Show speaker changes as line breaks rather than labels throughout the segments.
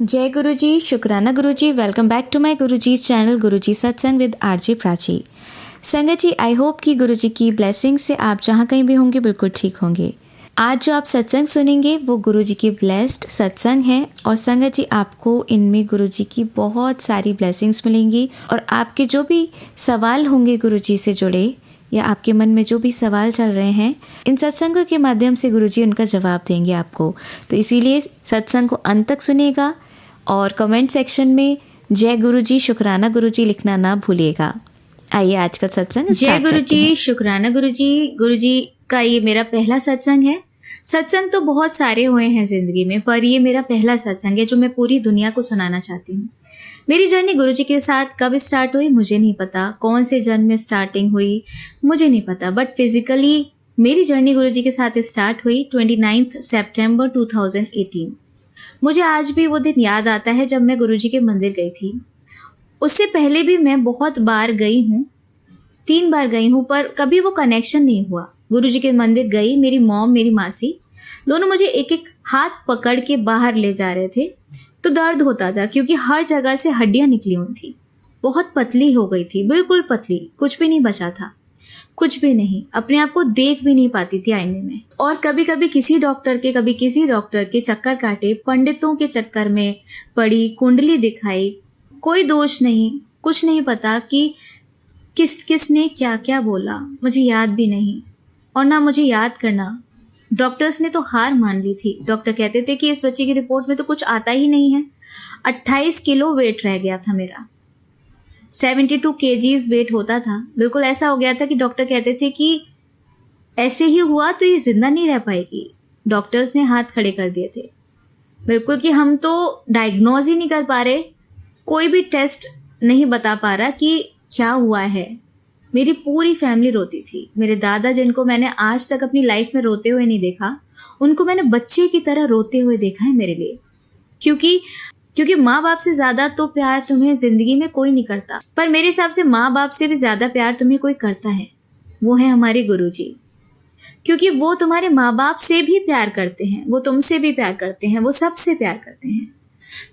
जय गुरुजी, शुक्राना Guruji. Welcome back to my Guruji's channel Guruji Satsang with RJ Prachi. संगत जी, आई होप कि गुरुजी की ब्लेसिंग से आप जहाँ कहीं भी होंगे बिल्कुल ठीक होंगे। आज जो आप सत्संग सुनेंगे वो गुरुजी की ब्लेस्ड सत्संग है और संगत जी आपको इनमें गुरुजी की बहुत सारी ब्लेसिंग्स मिलेंगी और आपके जो भी सवाल होंगे गुरुजी से जुड़े या आपके मन में जो भी सवाल चल रहे हैं, इन सत्संगों के माध्यम से गुरुजी उनका जवाब देंगे आपको। तो इसीलिए सत्संग को अंत तक सुनिएगा और कमेंट सेक्शन में जय गुरुजी, शुक्राना गुरुजी लिखना ना भूलिएगा। आइए आज का सत्संग
जय गुरुजी, शुक्राना गुरुजी। गुरुजी का ये मेरा पहला सत्संग है। सत्संग तो बहुत सारे हुए हैं जिंदगी में, पर ये मेरा पहला सत्संग है जो मैं पूरी दुनिया को सुनाना चाहती हूँ। मेरी जर्नी गुरुजी के साथ कब स्टार्ट हुई मुझे नहीं पता, कौन से जन्म में स्टार्टिंग हुई मुझे नहीं पता, बट फिजिकली मेरी जर्नी गुरुजी के साथ स्टार्ट हुई 29 सितंबर 2018। मुझे आज भी वो दिन याद आता है जब मैं गुरुजी के मंदिर गई थी। उससे पहले भी मैं बहुत बार गई हूँ, 3 बार गई हूँ, पर कभी वो कनेक्शन नहीं हुआ। गुरुजी के मंदिर गई, मेरी मॉम मेरी मासी दोनों मुझे एक एक हाथ पकड़ के बाहर ले जा रहे थे। तो दर्द होता था क्योंकि हर जगह से हड्डियाँ निकली हुई थी, बहुत पतली हो गई थी, बिल्कुल पतली, कुछ भी नहीं बचा था, कुछ भी नहीं, अपने आप को देख भी नहीं पाती थी आईने में। और कभी कभी किसी डॉक्टर के, कभी किसी डॉक्टर के चक्कर काटे, पंडितों के चक्कर में पड़ी, कुंडली दिखाई, कोई दोष नहीं, कुछ नहीं पता कि किसने क्या क्या बोला, मुझे याद भी नहीं और ना मुझे याद करना। डॉक्टर्स ने तो हार मान ली थी। डॉक्टर कहते थे कि इस बच्चे की रिपोर्ट में तो कुछ आता ही नहीं है। 28 किलो वेट रह गया था मेरा, 72 kgs वेट होता था। बिल्कुल ऐसा हो गया था कि डॉक्टर कहते थे कि ऐसे ही हुआ तो ये जिंदा नहीं रह पाएगी। डॉक्टर्स ने हाथ खड़े कर दिए थे बिल्कुल कि हम तो डायग्नोज ही नहीं कर पा रहे, कोई भी टेस्ट नहीं बता पा रहा कि क्या हुआ है। मेरी पूरी फैमिली रोती थी। मेरे दादा, जिनको मैंने आज तक अपनी लाइफ में रोते हुए नहीं देखा, उनको मैंने बच्चे की तरह रोते हुए देखा है मेरे लिए। क्योंकि माँ बाप से ज्यादा तो प्यार तुम्हें जिंदगी में कोई नहीं करता, पर मेरे हिसाब से माँ बाप से भी ज्यादा प्यार तुम्हें कोई करता है, वो है हमारे गुरुजी। क्योंकि वो तुम्हारे माँ बाप से भी प्यार करते हैं, वो तुमसे भी प्यार करते हैं, वो सबसे प्यार करते हैं।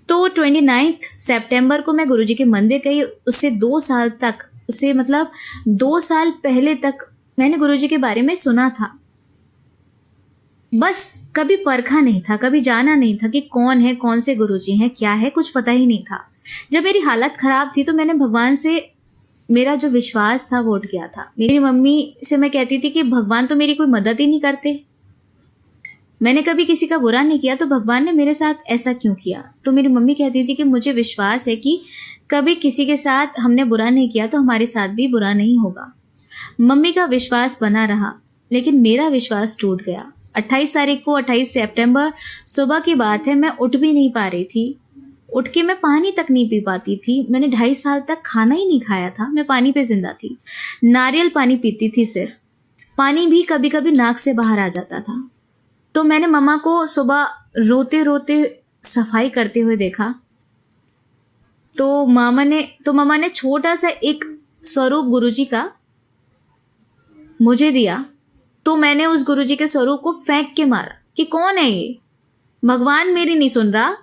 तो 29 सितंबर को मैं गुरुजी के मंदिर गई। उससे 2 साल तक, उससे मतलब 2 साल पहले तक मैंने गुरुजी के बारे में सुना था, बस कभी परखा नहीं था, कभी जाना नहीं था कि कौन है, कौन से गुरुजी हैं, क्या है, कुछ पता ही नहीं था। जब मेरी हालत खराब थी तो मैंने भगवान से, मेरा जो विश्वास था वो उठ गया था। मेरी मम्मी से मैं कहती थी कि भगवान तो मेरी कोई मदद ही नहीं करते, मैंने कभी किसी का बुरा नहीं किया तो भगवान ने मेरे साथ ऐसा क्यों किया। तो मेरी मम्मी कहती थी कि मुझे विश्वास है कि कभी किसी के साथ हमने बुरा नहीं किया तो हमारे साथ भी बुरा नहीं होगा। मम्मी का विश्वास बना रहा, लेकिन मेरा विश्वास टूट गया। 28 तारीख को, 28 सितंबर सुबह की बात है, मैं उठ भी नहीं पा रही थी। उठ के मैं पानी तक नहीं पी पाती थी। मैंने 2.5 साल तक खाना ही नहीं खाया था, मैं पानी पे जिंदा थी। नारियल पानी पीती थी सिर्फ, पानी भी कभी कभी नाक से बाहर आ जाता था। तो मैंने मम्मा को सुबह रोते रोते सफाई करते हुए देखा। तो मम्मा ने छोटा सा एक स्वरूप गुरुजी का मुझे दिया। तो मैंने उस गुरुजी के स्वरूप को फेंक के मारा कि कौन है ये, भगवान मेरी नहीं सुन रहा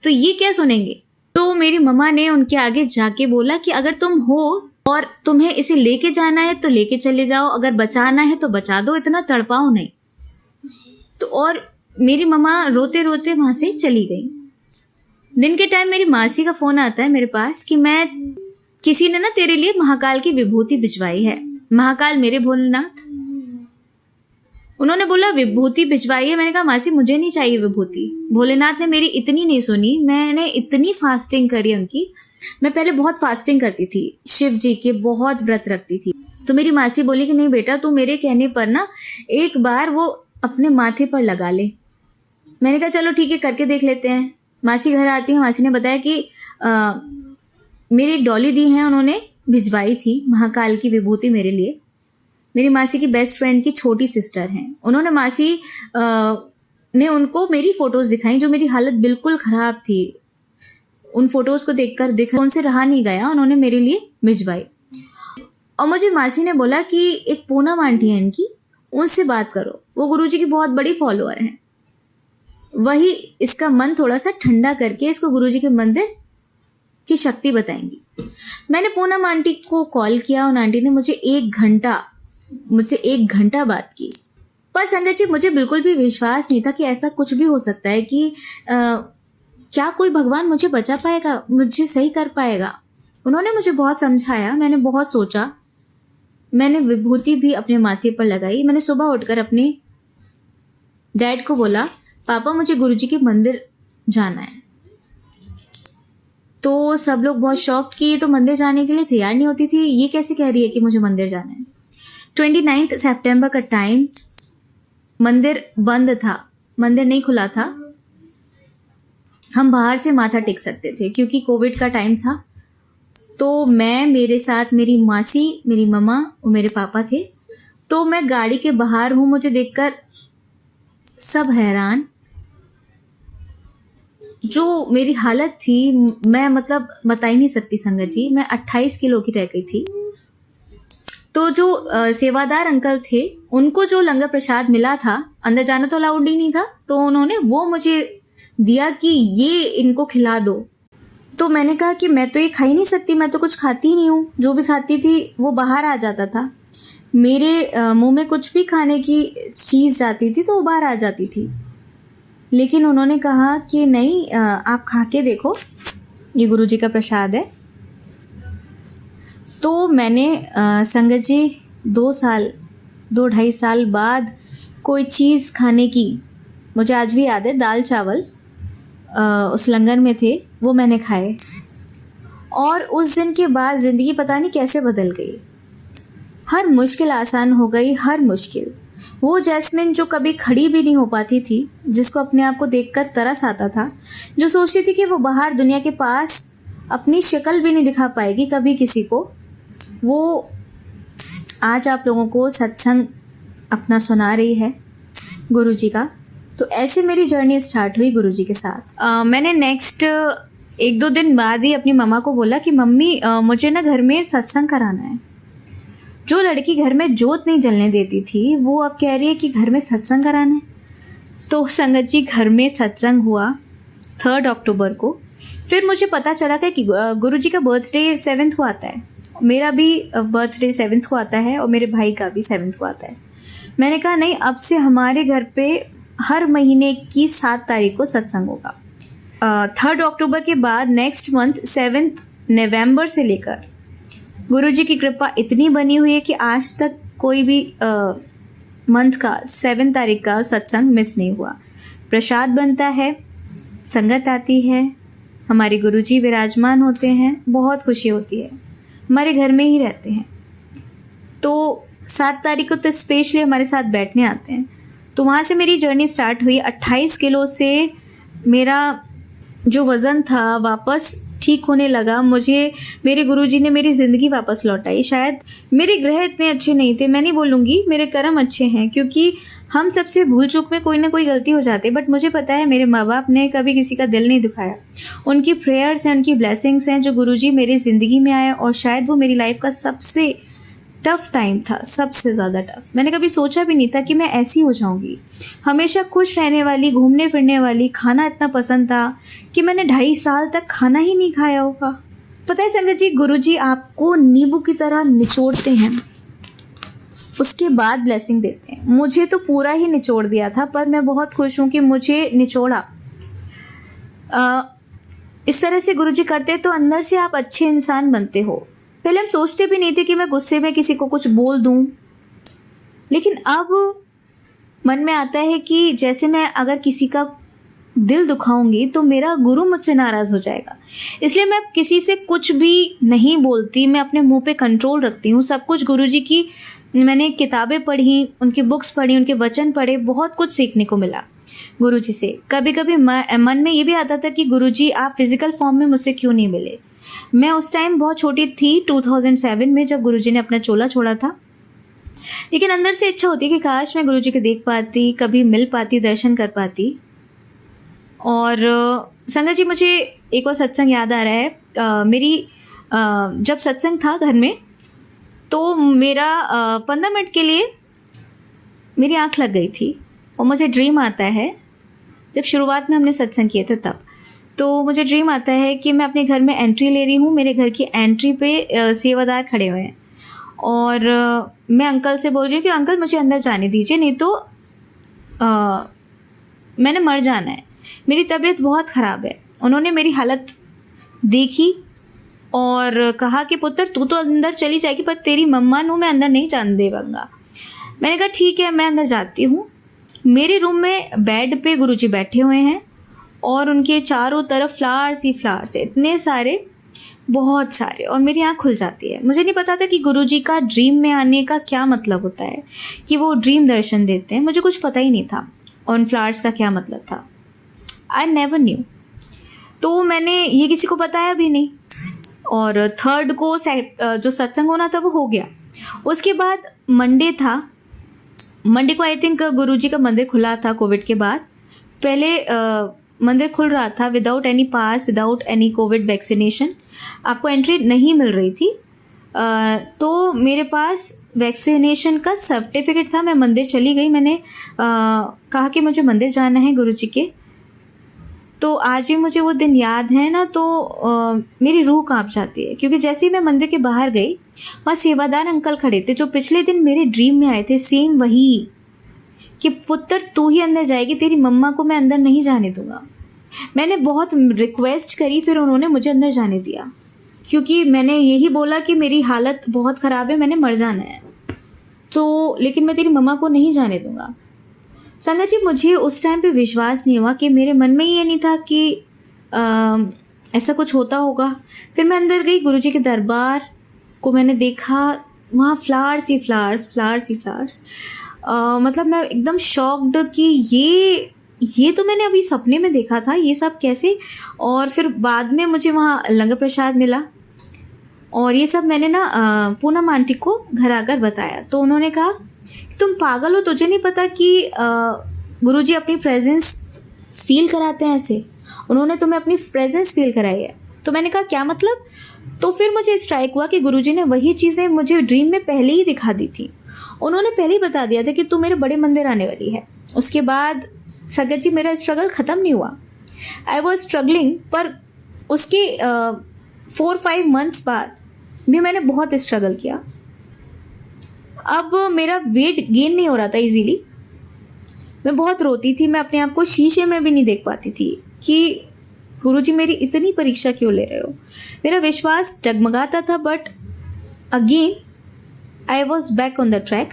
तो ये क्या सुनेंगे। तो मेरी मम्मा ने उनके आगे जाके बोला कि अगर तुम हो और तुम्हें इसे लेके जाना है तो लेके चले जाओ, अगर बचाना है तो बचा दो, इतना तड़पाओ नहीं। तो और मेरी मम्मा रोते रोते वहां से चली गई। दिन के टाइम मेरी मासी का फोन आता है मेरे पास कि किसी ने ना तेरे लिए महाकाल की विभूति भिजवाई है। महाकाल मेरे भोलेनाथ, उन्होंने बोला विभूति भिजवाई है। मैंने कहा मासी मुझे नहीं चाहिए विभूति, भोलेनाथ ने मेरी इतनी नहीं सुनी। मैंने इतनी फास्टिंग करी उनकी, मैं पहले बहुत फास्टिंग करती थी, शिव जी के बहुत व्रत रखती थी। तो मेरी मासी बोली कि नहीं बेटा, तू मेरे कहने पर ना एक बार वो अपने माथे पर लगा ले। मैंने कहा चलो ठीक है, करके देख लेते हैं। मासी घर आती है, मासी ने बताया कि मेरी एक डॉली दी है, उन्होंने भिजवाई थी महाकाल की विभूति मेरे लिए। मेरी मासी की बेस्ट फ्रेंड की छोटी सिस्टर हैं, उन्होंने मासी ने उनको मेरी फोटोज दिखाई जो मेरी हालत बिल्कुल खराब थी। उन फोटोज को देखकर उनसे रहा नहीं गया, उन्होंने मेरे लिए भिजवाई। और मुझे मासी ने बोला कि एक पूनम आंटी है इनकी, उनसे बात करो, वो गुरुजी की बहुत बड़ी फॉलोअर हैं। वही इसका मन थोड़ा सा ठंडा करके इसको गुरुजी के मंदिर की शक्ति बताएंगी। मैंने पूनम आंटी को कॉल किया, उन आंटी ने मुझसे 1 घंटा बात की। पर संगत जी, मुझे बिल्कुल भी विश्वास नहीं था कि ऐसा कुछ भी हो सकता है कि क्या कोई भगवान मुझे बचा पाएगा, मुझे सही कर पाएगा। उन्होंने मुझे बहुत समझाया, मैंने बहुत सोचा, मैंने विभूति भी अपने माथे पर लगाई। मैंने सुबह उठकर अपने डैड को बोला, पापा मुझे गुरुजी के मंदिर जाना है। तो सब लोग बहुत शॉक्ड कि ये तो मंदिर जाने के लिए तैयार नहीं होती थी, ये कैसे कह रही है कि मुझे मंदिर जाना है। 29 सितंबर का टाइम, मंदिर बंद था, मंदिर नहीं खुला था। हम बाहर से माथा टेक सकते थे क्योंकि कोविड का टाइम था। तो मैं, मेरे साथ मेरी मासी, मेरी मम्मा और मेरे पापा थे। तो मैं गाड़ी के बाहर हूँ, मुझे देखकर सब हैरान। जो मेरी हालत थी, मैं मतलब बता ही नहीं सकती संगत जी। मैं 28 किलो की रह गई थी। तो जो सेवादार अंकल थे, उनको जो लंगर प्रसाद मिला था, अंदर जाना तो अलाउड ही नहीं था, तो उन्होंने वो मुझे दिया कि ये इनको खिला दो। तो मैंने कहा कि मैं तो ये खा ही नहीं सकती, मैं तो कुछ खाती नहीं हूँ। जो भी खाती थी वो बाहर आ जाता था। मेरे मुंह में कुछ भी खाने की चीज़ जाती थी तो वो बाहर आ जाती थी। लेकिन उन्होंने कहा कि नहीं, आप खा के देखो, ये गुरुजी का प्रसाद है। तो मैंने संगत जी 2-2.5 साल बाद कोई चीज़ खाने की, मुझे आज भी याद है, दाल चावल उस लंगर में थे, वो मैंने खाए। और उस दिन के बाद ज़िंदगी पता नहीं कैसे बदल गई। हर मुश्किल आसान हो गई, हर मुश्किल। वो जैस्मिन जो कभी खड़ी भी नहीं हो पाती थी, जिसको अपने आप को देखकर तरस आता था, जो सोचती थी कि वो बाहर दुनिया के पास अपनी शक्ल भी नहीं दिखा पाएगी कभी किसी को, वो आज आप लोगों को सत्संग अपना सुना रही है गुरुजी का। तो ऐसे मेरी जर्नी स्टार्ट हुई गुरुजी के साथ। मैंने नेक्स्ट 1-2 दिन बाद ही अपनी मम्मा को बोला कि मम्मी, मुझे ना घर में सत्संग कराना है। जो लड़की घर में जोत नहीं जलने देती थी, वो अब कह रही है कि घर में सत्संग कराना है। तो संगत जी, घर में सत्संग हुआ 3 अक्टूबर को। फिर मुझे पता चला कि गुरुजी का बर्थडे 7 को आता है, मेरा भी बर्थडे 7 को आता है और मेरे भाई का भी 7 को आता है। मैंने कहा नहीं, अब से हमारे घर पे हर महीने की 7 तारीख को सत्संग होगा। 3 अक्टूबर के बाद नेक्स्ट मंथ 7 नवंबर से लेकर गुरुजी की कृपा इतनी बनी हुई है कि आज तक कोई भी मंथ का 7 तारीख का सत्संग मिस नहीं हुआ। प्रसाद बनता है, संगत आती है, हमारे गुरुजी विराजमान होते हैं, बहुत खुशी होती है। हमारे घर में ही रहते हैं। तो 7 तारीख को तो स्पेशली हमारे साथ बैठने आते हैं। तो वहाँ से मेरी जर्नी स्टार्ट हुई। 28 किलो से मेरा जो वज़न था वापस ठीक होने लगा। मुझे मेरे गुरुजी ने मेरी ज़िंदगी वापस लौटाई। शायद मेरे ग्रह इतने अच्छे नहीं थे, मैं नहीं बोलूँगी, मेरे कर्म अच्छे हैं, क्योंकि हम सबसे भूल चूक में कोई ना कोई गलती हो जाती है। बट मुझे पता है मेरे माँ बाप ने कभी किसी का दिल नहीं दुखाया। उनकी प्रेयर्स हैं, उनकी ब्लेसिंग्स हैं जो गुरुजी मेरी ज़िंदगी में आए, और शायद वो मेरी लाइफ का सबसे टफ़ टाइम था, सबसे ज़्यादा टफ़। मैंने कभी सोचा भी नहीं था कि मैं ऐसी हो जाऊंगी। हमेशा खुश रहने वाली, घूमने फिरने वाली, खाना इतना पसंद था कि मैंने 2.5 साल तक खाना ही नहीं खाया होगा। पता है संगत जी, गुरुजी आपको नींबू की तरह निचोड़ते हैं, उसके बाद ब्लेसिंग देते हैं। मुझे तो पूरा ही निचोड़ दिया था, पर मैं बहुत खुश हूँ कि मुझे निचोड़ा। इस तरह से गुरुजी करते तो अंदर से आप अच्छे इंसान बनते हो। पहले हम सोचते भी नहीं थे कि मैं गुस्से में किसी को कुछ बोल दूं, लेकिन अब मन में आता है कि जैसे मैं अगर किसी का दिल दुखाऊंगी तो मेरा गुरु मुझसे नाराज़ हो जाएगा। इसलिए मैं किसी से कुछ भी नहीं बोलती, मैं अपने मुंह पे कंट्रोल रखती हूँ। सब कुछ गुरुजी की मैंने किताबें पढ़ी, उनकी बुक्स पढ़ी, उनके वचन पढ़े, बहुत कुछ सीखने को मिला गुरुजी से। कभी कभी मन में ये भी आता था कि गुरुजी आप फिज़िकल फॉर्म में मुझसे क्यों नहीं मिले। मैं उस टाइम बहुत छोटी थी, 2007 में, जब गुरुजी ने अपना चोला छोड़ा था। लेकिन अंदर से इच्छा होती कि काश मैं गुरुजी को देख पाती, कभी मिल पाती, दर्शन कर पाती। और संगत जी, मुझे एक और सत्संग याद आ रहा है। जब सत्संग था घर में, तो मेरा 15 मिनट के लिए मेरी आँख लग गई थी और मुझे ड्रीम आता है। जब शुरुआत में हमने सत्संग किए थे तब। तो मुझे ड्रीम आता है कि मैं अपने घर में एंट्री ले रही हूँ, मेरे घर की एंट्री पे सेवादार खड़े हुए हैं और मैं अंकल से बोल रही हूँ कि अंकल मुझे अंदर जाने दीजिए, नहीं तो मैंने मर जाना है, मेरी तबीयत बहुत ख़राब है। उन्होंने मेरी हालत देखी और कहा कि पुत्र तू तो अंदर चली जाएगी, पर तेरी मम्मा नू मैं अंदर नहीं जाने देवांगा। मैंने कहा ठीक है, मैं अंदर जाती हूँ। मेरे रूम में बेड पे गुरुजी बैठे हुए हैं और उनके चारों तरफ फ्लावर्स ही फ्लावर्स है, इतने सारे, बहुत सारे, और मेरी आँख खुल जाती है। मुझे नहीं पता था कि गुरुजी का ड्रीम में आने का क्या मतलब होता है, कि वो ड्रीम दर्शन देते हैं, मुझे कुछ पता ही नहीं था और उन फ्लावर्स का क्या मतलब था। I never knew. तो मैंने ये किसी को बताया भी नहीं और 3rd को जो सत्संग होना था वो हो गया। उसके बाद मंडे था, मंडे को आई थिंक गुरुजी का मंदिर खुला था कोविड के बाद। पहले मंदिर खुल रहा था विदाउट एनी पास, विदाउट एनी कोविड वैक्सीनेशन, आपको एंट्री नहीं मिल रही थी। तो मेरे पास वैक्सीनेशन का सर्टिफिकेट था, मैं मंदिर चली गई। मैंने कहा कि मुझे मंदिर जाना है गुरुजी के। तो आज भी मुझे वो दिन याद है ना, तो मेरी रूह कांप जाती है, क्योंकि जैसे ही मैं मंदिर के बाहर गई, वहाँ सेवादार अंकल खड़े थे जो पिछले दिन मेरे ड्रीम में आए थे, सेम वही, कि पुत्र तू ही अंदर जाएगी, तेरी मम्मा को मैं अंदर नहीं जाने दूंगा। मैंने बहुत रिक्वेस्ट करी, फिर उन्होंने मुझे अंदर जाने दिया, क्योंकि मैंने यही बोला कि मेरी हालत बहुत ख़राब है, मैंने मर जाना है, तो लेकिन मैं तेरी मम्मा को नहीं जाने दूंगा। संगत जी, मुझे उस टाइम पे विश्वास नहीं हुआ, कि मेरे मन में ये नहीं था कि ऐसा कुछ होता होगा। फिर मैं अंदर गई, गुरुजी के दरबार को मैंने देखा, वहाँ फ्लावर्स ही फ्लावर्स, फ्लावर्स ही फ्लावर्स। मतलब मैं एकदम शॉक्ड कि ये तो मैंने अभी सपने में देखा था, ये सब कैसे। और फिर बाद में मुझे वहाँ लंगर प्रसाद मिला और ये सब मैंने ना पूनम आंटी को घर आकर बताया। तो उन्होंने कहा तुम पागल हो, तुझे नहीं पता कि गुरुजी अपनी प्रेजेंस फील कराते हैं ऐसे, उन्होंने तुम्हें अपनी प्रेजेंस फील कराई है। तो मैंने कहा क्या मतलब? तो फिर मुझे स्ट्राइक हुआ कि गुरुजी ने वही चीज़ें मुझे ड्रीम में पहले ही दिखा दी थी। उन्होंने पहले ही बता दिया था कि तू मेरे बड़े मंदिर आने वाली है। उसके बाद संगत जी मेरा स्ट्रगल ख़त्म नहीं हुआ, आई वॉज स्ट्रगलिंग, पर उसके 4-5 मंथ्स बाद भी मैंने बहुत स्ट्रगल किया। अब मेरा वेट गेन नहीं हो रहा था इजीली, मैं बहुत रोती थी, मैं अपने आप को शीशे में भी नहीं देख पाती थी कि गुरुजी मेरी इतनी परीक्षा क्यों ले रहे हो। मेरा विश्वास डगमगाता था, but again I was back on the track,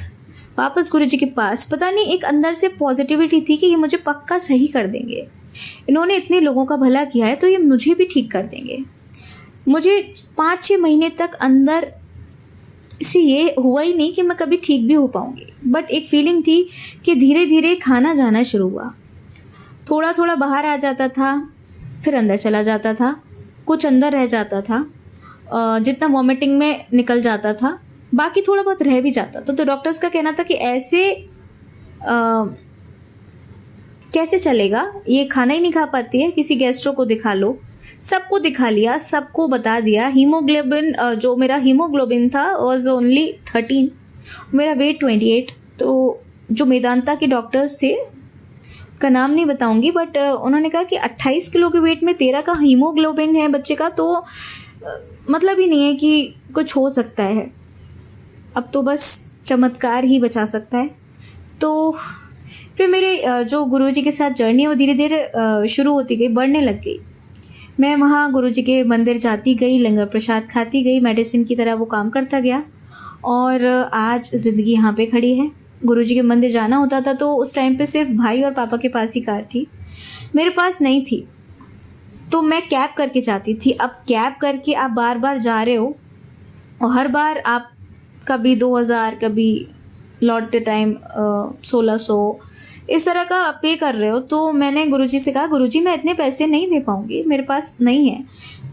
वापस गुरुजी के पास। पता नहीं एक अंदर से पॉजिटिविटी थी कि ये मुझे पक्का सही कर देंगे, इन्होंने इतने लोगों का भला किया है तो ये मुझे भी ठीक कर देंगे। मुझे 5-6 महीने तक अंदर से ये हुआ ही नहीं कि मैं कभी ठीक भी हो पाऊँगी, बट एक फीलिंग थी कि धीरे धीरे खाना जाना शुरू हुआ, थोड़ा थोड़ा बाहर आ जाता था, फिर अंदर चला जाता था, कुछ अंदर रह जाता था, जितना वॉमिटिंग में निकल जाता था, बाकी थोड़ा बहुत रह भी जाता था। तो डॉक्टर्स का कहना था कि ऐसे कैसे चलेगा, ये खाना ही नहीं खा पाती है, किसी गैस्ट्रो को दिखा लो। सबको दिखा लिया, सबको बता दिया। हीमोग्लोबिन, जो मेरा हीमोग्लोबिन था वॉज ओनली 13, मेरा वेट 28। तो जो मेदांता के डॉक्टर्स थे, का नाम नहीं बताऊंगी, बट उन्होंने कहा कि 28 किलो के वेट में 13 का हीमोग्लोबिन है बच्चे का, तो मतलब ही नहीं है कि कुछ हो सकता है, अब तो बस चमत्कार ही बचा सकता है। तो फिर मेरे जो गुरुजी के साथ जर्नी है वो धीरे धीरे शुरू होती गई, बढ़ने लग गई। मैं वहाँ गुरुजी के मंदिर जाती गई, लंगर प्रसाद खाती गई, मेडिसिन की तरह वो काम करता गया, और आज ज़िंदगी यहाँ पे खड़ी है। गुरुजी के मंदिर जाना होता था तो उस टाइम पे सिर्फ भाई और पापा के पास ही कार थी, मेरे पास नहीं थी, तो मैं कैब करके जाती थी। अब कैब करके आप बार बार जा रहे हो और हर बार आप कभी 2000, कभी लौटते टाइम 1600, इस तरह का पे कर रहे हो। तो मैंने गुरुजी से कहा, गुरुजी मैं इतने पैसे नहीं दे पाऊँगी, मेरे पास नहीं है,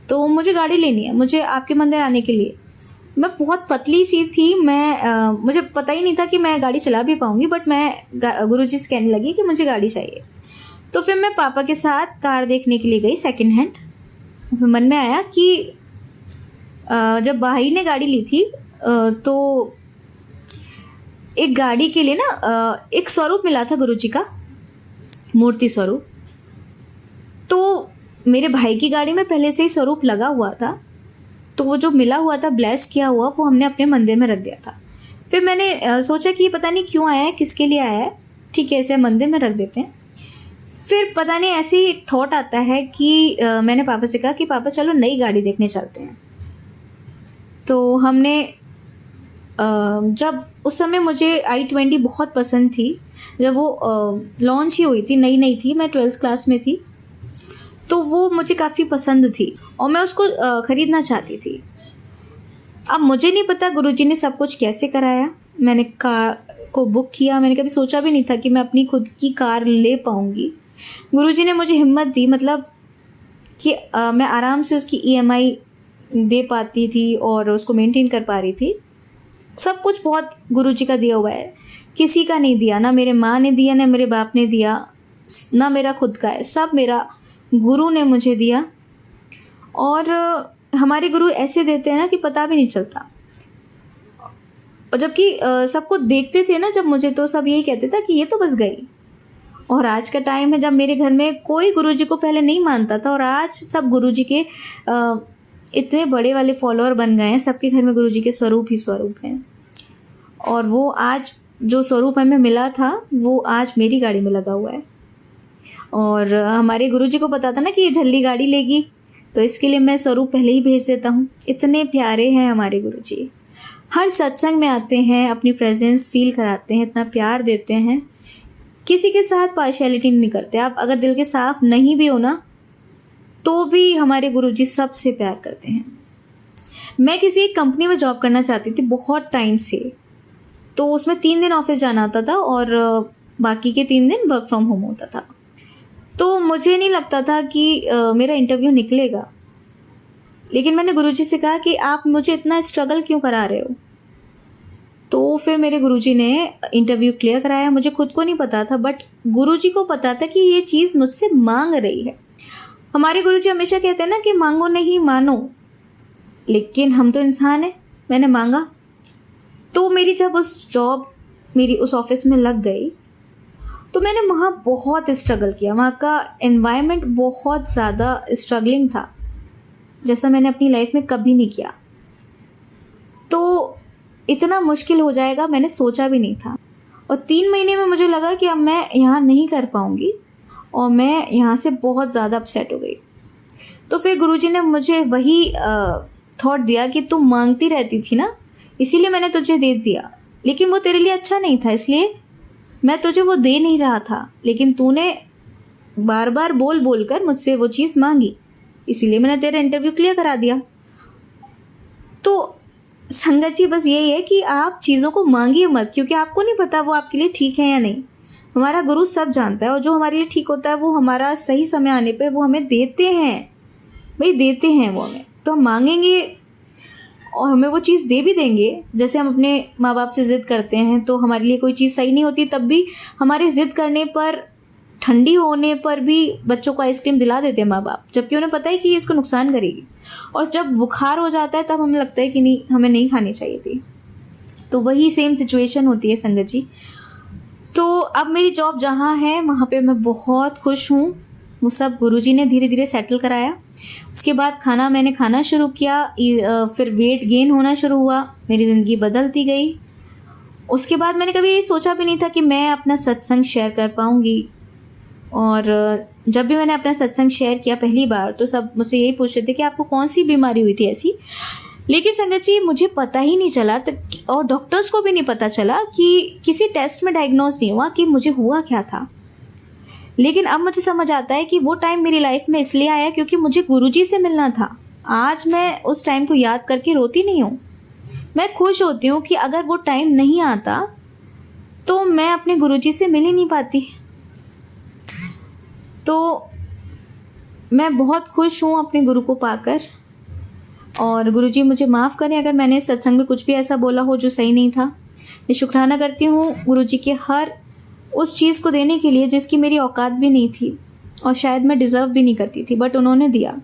तो मुझे गाड़ी लेनी है मुझे आपके मंदिर आने के लिए। मैं बहुत पतली सी थी, मुझे पता ही नहीं था कि मैं गाड़ी चला भी पाऊँगी, बट मैं गुरुजी से कहने लगी कि मुझे गाड़ी चाहिए। तो फिर मैं पापा के साथ कार देखने के लिए गई सेकंड हैंड। फिर मन में आया कि जब भाई ने गाड़ी ली थी तो एक गाड़ी के लिए ना एक स्वरूप मिला था गुरुजी का, मूर्ति स्वरूप, तो मेरे भाई की गाड़ी में पहले से ही स्वरूप लगा हुआ था, तो वो जो मिला हुआ था ब्लेस किया हुआ, वो हमने अपने मंदिर में रख दिया था। फिर मैंने सोचा कि पता नहीं क्यों आया है, किसके लिए आया है, ठीक है इसे मंदिर में रख देते हैं। फिर पता नहीं ऐसे ही एक थॉट आता है कि मैंने पापा से कहा कि पापा चलो नई गाड़ी देखने चलते हैं। तो हमने जब उस समय मुझे i20 बहुत पसंद थी, जब वो लॉन्च ही हुई थी, नई नई थी, मैं 12th क्लास में थी, तो वो मुझे काफ़ी पसंद थी और मैं उसको ख़रीदना चाहती थी। अब मुझे नहीं पता गुरुजी ने सब कुछ कैसे कराया। मैंने कार को बुक किया, मैंने कभी सोचा भी नहीं था कि मैं अपनी खुद की कार ले पाऊँगी। गुरुजी ने मुझे हिम्मत दी, मतलब कि मैं आराम से उसकी EMI दे पाती थी और उसको मेंटेन कर पा रही थी। सब कुछ बहुत गुरुजी का दिया हुआ है, किसी का नहीं दिया, ना मेरे माँ ने दिया, ना मेरे बाप ने दिया, ना मेरा खुद का है, सब मेरा गुरु ने मुझे दिया। और हमारे गुरु ऐसे देते हैं ना कि पता भी नहीं चलता। और जबकि सबको देखते थे ना जब मुझे, तो सब यही कहते था कि ये तो बस गई। और आज का टाइम है जब मेरे घर में कोई गुरुजी को पहले नहीं मानता था और आज सब गुरुजी के इतने बड़े वाले फॉलोअर बन गए हैं। सबके घर में गुरुजी के स्वरूप ही स्वरूप हैं। और वो आज जो स्वरूप हमें मिला था वो आज मेरी गाड़ी में लगा हुआ है। और हमारे गुरुजी को पता था ना कि ये झल्ली गाड़ी लेगी, तो इसके लिए मैं स्वरूप पहले ही भेज देता हूँ। इतने प्यारे हैं हमारे गुरुजी, हर सत्संग में आते हैं, अपनी प्रेजेंस फील कराते हैं, इतना प्यार देते हैं, किसी के साथ पार्शियलिटी नहीं करते। आप अगर दिल के साफ नहीं भी हो ना, तो भी हमारे गुरुजी सबसे प्यार करते हैं। मैं किसी एक कंपनी में जॉब करना चाहती थी बहुत टाइम से, तो उसमें 3 दिन ऑफिस जाना होता था और बाकी के 3 दिन वर्क फ्रॉम होम होता था। तो मुझे नहीं लगता था कि मेरा इंटरव्यू निकलेगा, लेकिन मैंने गुरुजी से कहा कि आप मुझे इतना स्ट्रगल क्यों करा रहे हो। तो फिर मेरे गुरुजी ने इंटरव्यू क्लियर कराया। मुझे खुद को नहीं पता था, बट गुरुजी को पता था कि ये चीज़ मुझसे मांग रही है। हमारे गुरुजी हमेशा कहते हैं ना कि मांगो नहीं मानो, लेकिन हम तो इंसान हैं। मैंने मांगा, तो मेरी जब मेरी उस ऑफिस में लग गई, तो मैंने वहाँ बहुत स्ट्रगल किया। वहाँ का एनवायरनमेंट बहुत ज़्यादा स्ट्रगलिंग था, जैसा मैंने अपनी लाइफ में कभी नहीं किया। तो इतना मुश्किल हो जाएगा मैंने सोचा भी नहीं था। और 3 महीने में मुझे लगा कि अब मैं यहाँ नहीं कर पाऊँगी और मैं यहाँ से बहुत ज़्यादा अपसेट हो गई। तो फिर गुरुजी ने मुझे वही थॉट दिया कि तू मांगती रहती थी ना, इसीलिए मैंने तुझे दे दिया, लेकिन वो तेरे लिए अच्छा नहीं था, इसलिए मैं तुझे वो दे नहीं रहा था। लेकिन तूने बार बार बोल बोल कर मुझसे वो चीज़ मांगी, इसीलिए मैंने तेरा इंटरव्यू क्लियर करा दिया। तो संगत जी बस यही है कि आप चीज़ों को मांगिए मत, क्योंकि आपको नहीं पता वो आपके लिए ठीक है या नहीं। हमारा गुरु सब जानता है, और जो हमारे लिए ठीक होता है वो हमारा सही समय आने पे वो हमें देते हैं। भाई देते हैं वो हमें, तो हम मांगेंगे और हमें वो चीज़ दे भी देंगे। जैसे हम अपने माँ बाप से ज़िद करते हैं, तो हमारे लिए कोई चीज़ सही नहीं होती, तब भी हमारे ज़िद करने पर, ठंडी होने पर भी बच्चों को आइसक्रीम दिला देते हैं माँ बाप, जबकि उन्हें पता है कि ये इसको नुकसान करेगी। और जब बुखार हो जाता है तब हमें लगता है कि नहीं, हमें नहीं खानी चाहिए थी। तो वही सेम सिचुएशन होती है संगत जी। तो अब मेरी जॉब जहाँ है वहाँ पे मैं बहुत खुश हूँ। वो सब गुरुजी ने धीरे धीरे सेटल कराया। उसके बाद मैंने खाना शुरू किया, फिर वेट गेन होना शुरू हुआ, मेरी ज़िंदगी बदलती गई। उसके बाद मैंने कभी ये सोचा भी नहीं था कि मैं अपना सत्संग शेयर कर पाऊँगी। और जब भी मैंने अपना सत्संग शेयर किया पहली बार, तो सब मुझसे यही पूछते थे कि आपको कौन सी बीमारी हुई थी ऐसी। लेकिन संगत जी मुझे पता ही नहीं चला, और डॉक्टर्स को भी नहीं पता चला कि किसी टेस्ट में डायग्नोज नहीं हुआ कि मुझे हुआ क्या था। लेकिन अब मुझे समझ आता है कि वो टाइम मेरी लाइफ में इसलिए आया क्योंकि मुझे गुरुजी से मिलना था। आज मैं उस टाइम को याद करके रोती नहीं हूँ, मैं खुश होती हूँ कि अगर वो टाइम नहीं आता तो मैं अपने गुरुजी से मिल ही नहीं पाती। तो मैं बहुत खुश हूँ अपने गुरु को पाकर। और गुरुजी मुझे माफ़ करें अगर मैंने सत्संग में कुछ भी ऐसा बोला हो जो सही नहीं था। मैं शुक्राना करती हूँ गुरुजी के हर उस चीज़ को देने के लिए जिसकी मेरी औकात भी नहीं थी और शायद मैं डिज़र्व भी नहीं करती थी, बट उन्होंने दिया।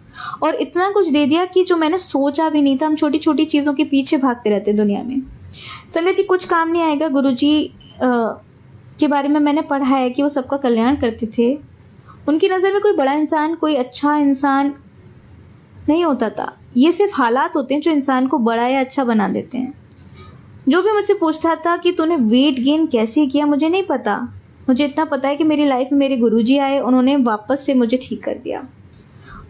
और इतना कुछ दे दिया कि जो मैंने सोचा भी नहीं था। हम छोटी छोटी चीज़ों के पीछे भागते रहते हैं दुनिया में। संगत जी कुछ काम नहीं आएगा। गुरुजी के बारे में मैंने पढ़ा है कि वो सबका कल्याण करते थे उनकी नज़र में कोई बड़ा इंसान, कोई अच्छा इंसान नहीं होता था। ये सिर्फ हालात होते हैं जो इंसान को बड़ा या अच्छा बना देते हैं। जो भी मुझसे पूछता था कि तूने वेट गेन कैसे किया, मुझे नहीं पता। मुझे इतना पता है कि मेरी लाइफ में मेरे गुरुजी आए, उन्होंने वापस से मुझे ठीक कर दिया,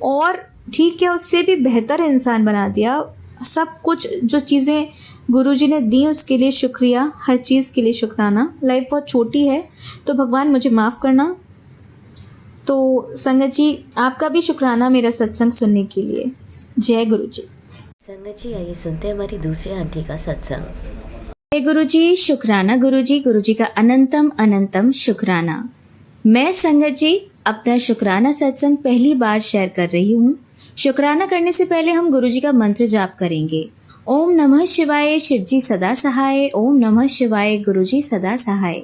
और ठीक है उससे भी बेहतर इंसान बना दिया। सब कुछ जो चीज़ें गुरुजी ने दी उसके लिए शुक्रिया, हर चीज़ के लिए शुक्राना। लाइफ बहुत छोटी है तो भगवान मुझे माफ़ करना। तो संगत जी, आपका भी शुक्राना मेरा सत्संग सुनने के लिए। जय गुरु जी।
संगत जी, आइए सुनते हैं हमारी दूसरी आंटी का सत्संग।
जय गुरु जी, शुक्राना गुरु जी का अनंतम अनंतम शुक्राना। मैं संगत जी अपना शुक्राना सत्संग पहली बार शेयर कर रही हूँ। शुक्राना करने से पहले हम गुरु जी का मंत्र जाप करेंगे। ओम नमः शिवाय, शिव जी सदा सहाय। ओम नमः शिवाय, गुरु जी सदा सहाय।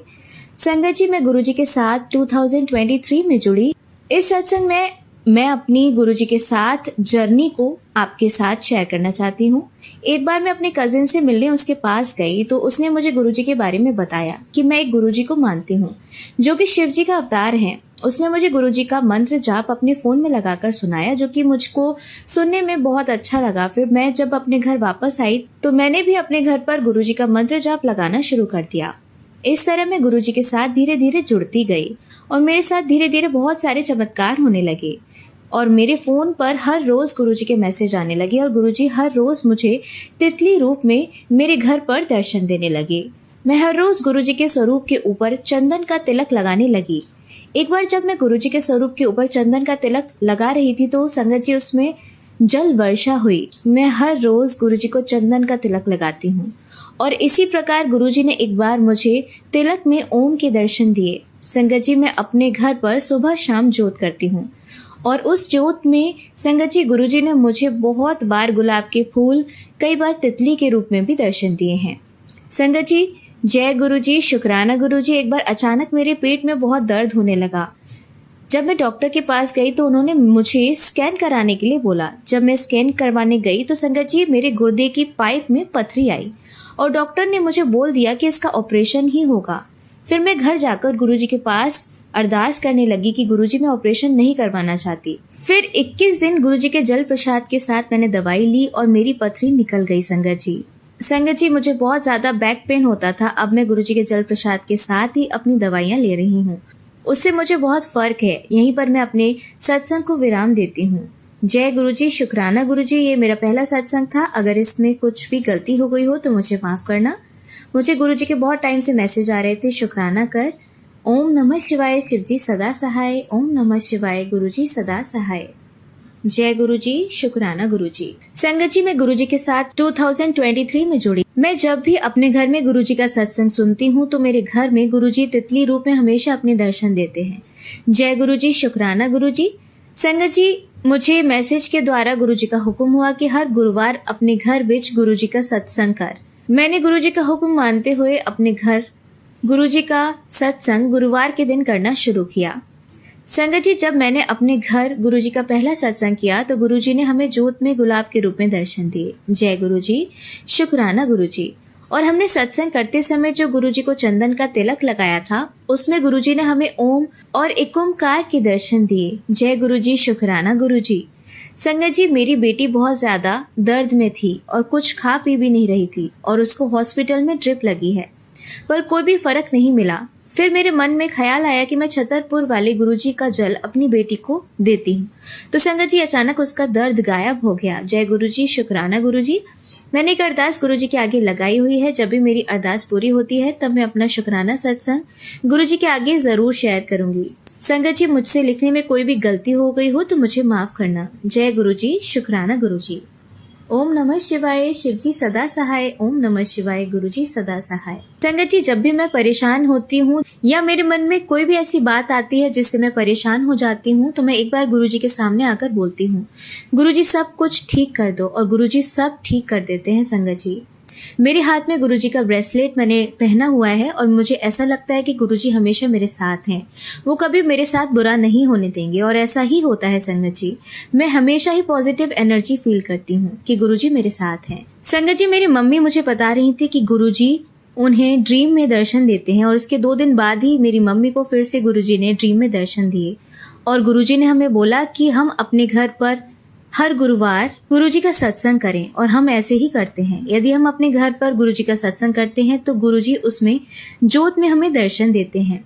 संगत जी, मैं गुरु जी के साथ 2023 में जुड़ी। इस सत्संग में मैं अपनी गुरुजी के साथ जर्नी को आपके साथ शेयर करना चाहती हूँ। एक बार मैं अपने कजिन से मिलने उसके पास गई तो उसने मुझे गुरुजी के बारे में बताया कि मैं एक गुरुजी को मानती हूँ जो कि शिव जी का अवतार हैं। उसने मुझे गुरुजी का मंत्र जाप अपने फ़ोन में लगाकर सुनाया, जो कि मुझको सुनने में बहुत अच्छा लगा। फिर मैं जब अपने घर वापस आई तो मैंने भी अपने घर पर गुरुजी का मंत्र जाप लगाना शुरू कर दिया। इस तरह मैं गुरुजी के साथ धीरे धीरे जुड़ती गई और मेरे साथ धीरे धीरे बहुत सारे चमत्कार होने लगे और मेरे फ़ोन पर हर रोज़ गुरुजी के मैसेज आने लगे और गुरुजी हर रोज़ मुझे तितली रूप में मेरे घर पर दर्शन देने लगे। मैं हर रोज़ गुरुजी के स्वरूप के ऊपर चंदन का तिलक लगाने लगी। एक बार जब मैं गुरुजी के स्वरूप के ऊपर चंदन का तिलक लगा रही थी तो संगत जी उसमें जल वर्षा हुई। मैं हर रोज़ गुरुजी को चंदन का तिलक लगाती हूँ और इसी प्रकार गुरुजी ने एक बार मुझे तिलक में ओम के दर्शन दिए। संगत जी, मैं अपने घर पर सुबह शाम जोत करती हूँ और उस जोत में संगत जी गुरुजी ने मुझे बहुत बार गुलाब के फूल, कई बार तितली के रूप में भी दर्शन दिए हैं। संगत जी, जय गुरुजी, शुक्राना गुरुजी। एक बार अचानक मेरे पेट में बहुत दर्द होने लगा। जब मैं डॉक्टर के पास गई तो उन्होंने मुझे स्कैन कराने के लिए बोला। जब मैं स्कैन करवाने गई तो संगत जी मेरे गुर्दे की पाइप में पथरी आई और डॉक्टर ने मुझे बोल दिया कि इसका ऑपरेशन ही होगा। फिर मैं घर जाकर गुरुजी के पास अरदास करने लगी कि गुरुजी मैं ऑपरेशन नहीं करवाना चाहती। फिर 21 दिन गुरुजी के जल प्रसाद के साथ मैंने दवाई ली और मेरी पथरी निकल गई। संगत जी मुझे बहुत ज़्यादा बैक पेन होता था। अब मैं गुरुजी के जल प्रसाद के साथ ही अपनी दवाइयाँ ले रही हूँ। उससे मुझे बहुत फ़र्क है। यहीं पर मैं अपने सत्संग को विराम देती हूँ। जय गुरुजी, शुक्राना गुरुजी। ये मेरा पहला सत्संग था। अगर इसमें कुछ भी गलती हो गई हो तो मुझे माफ़ करना। मुझे गुरुजी के बहुत टाइम से मैसेज आ रहे थे, शुक्राना कर। ओम नमः शिवाय, शिव जी सदा सहाय। ओम नमः शिवाय, गुरुजी सदा सहाय। जय गुरुजी, शुक्राना गुरुजी। संगत जी, मैं गुरुजी के साथ 2023 में जुड़ी। मैं जब भी अपने घर में गुरुजी का सत्संग सुनती हूँ तो मेरे घर में गुरुजी तितली रूप में हमेशा अपने दर्शन देते हैं। जय गुरुजी, शुक्राना गुरुजी। संगत जी, मुझे मैसेज के द्वारा गुरुजी का हुक्म हुआ कि हर गुरुवार अपने घर बीच गुरुजी का सत्संग कर। मैंने गुरुजी का हुक्म मानते हुए अपने घर गुरुजी का सत्संग गुरुवार के दिन करना शुरू किया। संगत जी, जब मैंने अपने घर गुरुजी का पहला सत्संग किया तो गुरुजी ने हमें जोत में गुलाब के रूप में दर्शन दिए। जय गुरुजी, शुक्राना गुरुजी। और हमने सत्संग करते समय जो गुरुजी को चंदन का तिलक लगाया था उसमें गुरुजी ने हमें ओम और एक ओमकार के दर्शन दिए। जय गुरुजी, शुक्राना गुरुजी। संगत जी, मेरी बेटी बहुत ज़्यादा दर्द में थी और कुछ खा पी भी नहीं रही थी और उसको हॉस्पिटल में ड्रिप लगी है, पर कोई भी फर्क नहीं मिला। फिर मेरे मन में ख्याल आया कि मैं छतरपुर वाले गुरुजी का जल अपनी बेटी को देती हूँ। तो संगत जी, अचानक उसका दर्द गायब हो गया। जय गुरुजी, शुक्राना गुरुजी। मैंने एक अरदास गुरुजी के आगे लगाई हुई है। जब भी मेरी अरदास पूरी होती है तब मैं अपना शुक्राना सत्संग गुरुजी के आगे ज़रूर शेयर करूंगी। संगत जी, मुझसे लिखने में कोई भी गलती हो गई हो तो मुझे माफ़ करना। जय गुरुजी, शुक्राना गुरुजी। ओम नमः शिवाय, शिव जी सदा सहाय। ओम नमः शिवाय, गुरुजी सदा सहाय। संगत जी, जब भी मैं परेशान होती हूँ या मेरे मन में कोई भी ऐसी बात आती है जिससे मैं परेशान हो जाती हूँ तो मैं एक बार गुरुजी के सामने आकर बोलती हूँ, गुरुजी सब कुछ ठीक कर दो, और गुरुजी सब ठीक कर देते हैं। संगत जी, मेरे हाथ में गुरुजी का ब्रेसलेट मैंने पहना हुआ है और मुझे ऐसा लगता है कि गुरुजी हमेशा मेरे साथ हैं। वो कभी मेरे साथ बुरा नहीं होने देंगे और ऐसा ही होता है। संगत जी, मैं हमेशा ही पॉजिटिव एनर्जी फील करती हूँ कि गुरुजी मेरे साथ हैं। संगत जी, मेरी मम्मी मुझे बता रही थी कि गुरुजी उन्हें ड्रीम में दर्शन देते हैं और उसके 2 दिन बाद ही मेरी मम्मी को फिर से गुरुजी ने ड्रीम में दर्शन दिए और गुरुजी ने हमें बोला कि हम अपने घर पर हर गुरुवार गुरुजी का सत्संग करें, और हम ऐसे ही करते हैं। यदि हम अपने घर पर गुरुजी का सत्संग करते हैं तो गुरुजी उसमें जोत में हमें दर्शन देते हैं।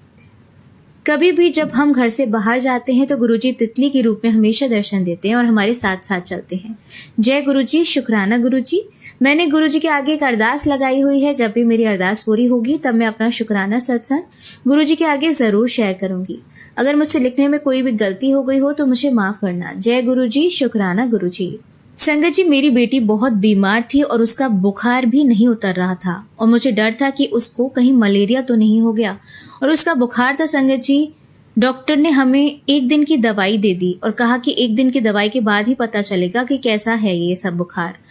कभी भी जब हम घर से बाहर जाते हैं तो गुरुजी तितली के रूप में हमेशा दर्शन देते हैं और हमारे साथ साथ चलते हैं। जय गुरुजी, शुक्राना गुरुजी। मैंने गुरुजी के आगे एक अरदास लगाई हुई है। जब भी मेरी अरदास पूरी होगी तब मैं अपना शुक्राना सत्संग गुरुजी के आगे ज़रूर शेयर करूंगी। अगर मुझसे लिखने में कोई भी गलती हो गई हो तो मुझे माफ़ करना। जय गुरुजी, शुक्राना गुरुजी। संगत जी, मेरी बेटी बहुत बीमार थी और उसका बुखार भी नहीं उतर रहा था और मुझे डर था कि उसको कहीं मलेरिया तो नहीं हो गया, और उसका बुखार था। संगत जी, डॉक्टर ने हमें 1 दिन की दवाई दे दी और कहा कि 1 दिन की दवाई के बाद ही पता चलेगा कि कैसा है ये सब बुखार।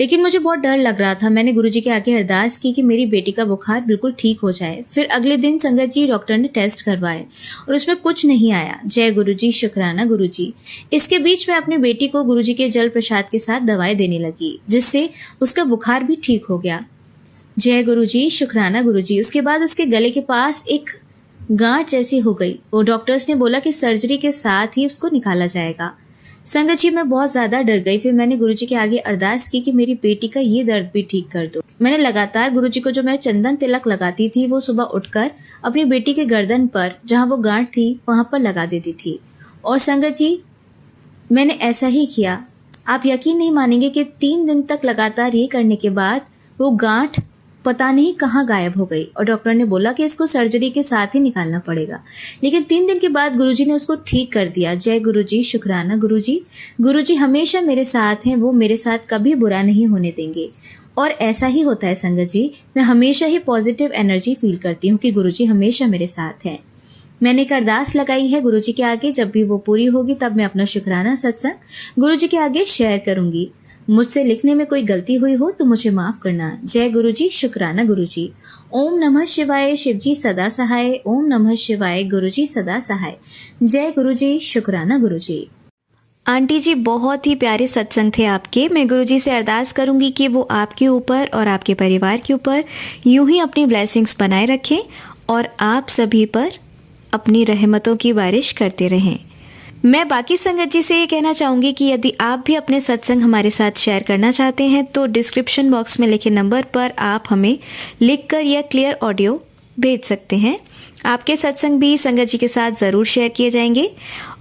लेकिन मुझे बहुत डर लग रहा था। मैंने गुरुजी के आगे अरदास की कि मेरी बेटी का बुखार बिल्कुल ठीक हो जाए। फिर अगले दिन संगत जी डॉक्टर ने टेस्ट करवाए और उसमें कुछ नहीं आया। जय गुरुजी, शुक्राना गुरुजी। इसके बीच मैं अपनी बेटी को गुरुजी के जल प्रसाद के साथ दवाएं देने लगी, जिससे उसका बुखार भी ठीक हो गया। जय गुरुजी, शुक्राना गुरुजी। उसके बाद उसके गले के पास एक गांठ जैसी हो गई। वो डॉक्टर्स ने बोला कि सर्जरी के साथ ही उसको निकाला जाएगा। संगत जी, मैं बहुत ज़्यादा डर गई। फिर मैंने गुरुजी के आगे अरदास की कि मेरी बेटी का ये दर्द भी ठीक कर दो। मैंने लगातार गुरुजी को जो मैं चंदन तिलक लगाती थी वो सुबह उठकर अपनी बेटी के गर्दन पर, जहाँ वो गांठ थी, वहाँ पर लगा देती थी। और संगत जी, मैंने ऐसा ही किया। आप यकीन नहीं मानेंगे कि 3 दिन तक लगातार ये करने के बाद वो गांठ पता नहीं कहाँ गायब हो गई और डॉक्टर ने बोला कि इसको सर्जरी के साथ ही निकालना पड़ेगा। लेकिन 3 दिन के बाद गुरुजी ने उसको ठीक कर दिया। जय गुरुजी, शुक्राना गुरुजी। गुरुजी हमेशा मेरे साथ हैं, वो मेरे साथ कभी बुरा नहीं होने देंगे। और ऐसा ही होता है संगत जी, मैं हमेशा ही पॉजिटिव एनर्जी फील करती हूँ कि गुरुजी हमेशा मेरे साथ हैं। मैंने एक अरदास लगाई है गुरुजी के आगे। जब भी वो पूरी होगी तब मैं अपना शुक्राना सत्संग गुरुजी के आगे शेयर करूंगी। मुझसे लिखने में कोई गलती हुई हो तो मुझे माफ करना। जय गुरुजी, शुक्राना गुरुजी। ओम नमः शिवाय, शिवजी सदा सहाय। ओम नमः शिवाय, गुरुजी सदा सहाय। जय गुरुजी, शुक्राना गुरुजी।
आंटी जी, बहुत ही प्यारे सत्संग थे आपके। मैं गुरुजी से अरदास करूंगी कि वो आपके ऊपर और आपके परिवार के ऊपर यूं ही अपनी ब्लेसिंग्स बनाए रखें और आप सभी पर अपनी रहमतों की बारिश करते रहें। मैं बाकी संगत जी से ये कहना चाहूँगी कि यदि आप भी अपने सत्संग हमारे साथ शेयर करना चाहते हैं तो डिस्क्रिप्शन बॉक्स में लिखे नंबर पर आप हमें लिखकर या क्लियर ऑडियो भेज सकते हैं। आपके सत्संग भी संगत जी के साथ ज़रूर शेयर किए जाएंगे।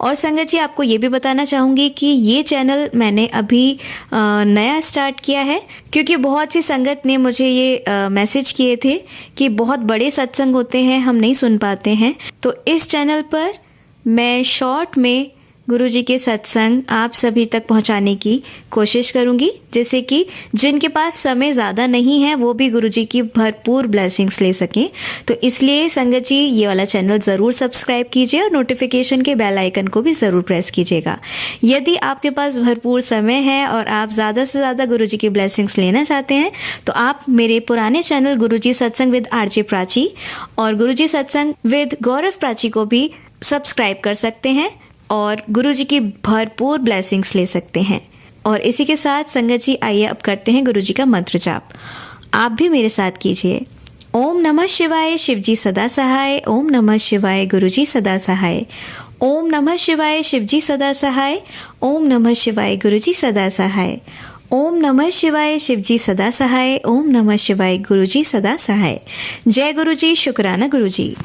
और संगत जी, आपको ये भी बताना चाहूँगी कि ये चैनल मैंने अभी नया स्टार्ट किया है, क्योंकि बहुत सी संगत ने मुझे ये मैसेज किए थे कि बहुत बड़े सत्संग होते हैं, हम नहीं सुन पाते हैं। तो इस चैनल पर मैं शॉर्ट में गुरुजी के सत्संग आप सभी तक पहुंचाने की कोशिश करूंगी, जिससे कि जिनके पास समय ज़्यादा नहीं है वो भी गुरुजी की भरपूर ब्लेसिंग्स ले सकें। तो इसलिए संगत जी, ये वाला चैनल ज़रूर सब्सक्राइब कीजिए और नोटिफिकेशन के बेल आइकन को भी ज़रूर प्रेस कीजिएगा। यदि आपके पास भरपूर समय है और आप ज़्यादा से ज़्यादा गुरुजी की ब्लेसिंग्स लेना चाहते हैं तो आप मेरे पुराने channel Guruji Satsang with RJ Prachi और गुरुजी सत्संग विद गौरव प्राची को भी सब्सक्राइब कर सकते हैं और गुरुजी की भरपूर ब्लेसिंग्स ले सकते हैं। और इसी के साथ संगत जी, आइए अब करते हैं गुरुजी का मंत्र जाप। आप भी मेरे साथ कीजिए। ओम नमः शिवाय, शिवजी सदा सहाय। ओम नमः शिवाय, गुरुजी सदा सहाय। ओम नमः शिवाय, शिवजी सदा सहाय। ओम नमः शिवाय, गुरुजी सदा सहाय। ओम नमः शिवाय, शिवजी सदा सहाय। ओम नमः शिवाय, गुरुजी सदा सहाय। जय गुरुजी, शुक्राना गुरुजी।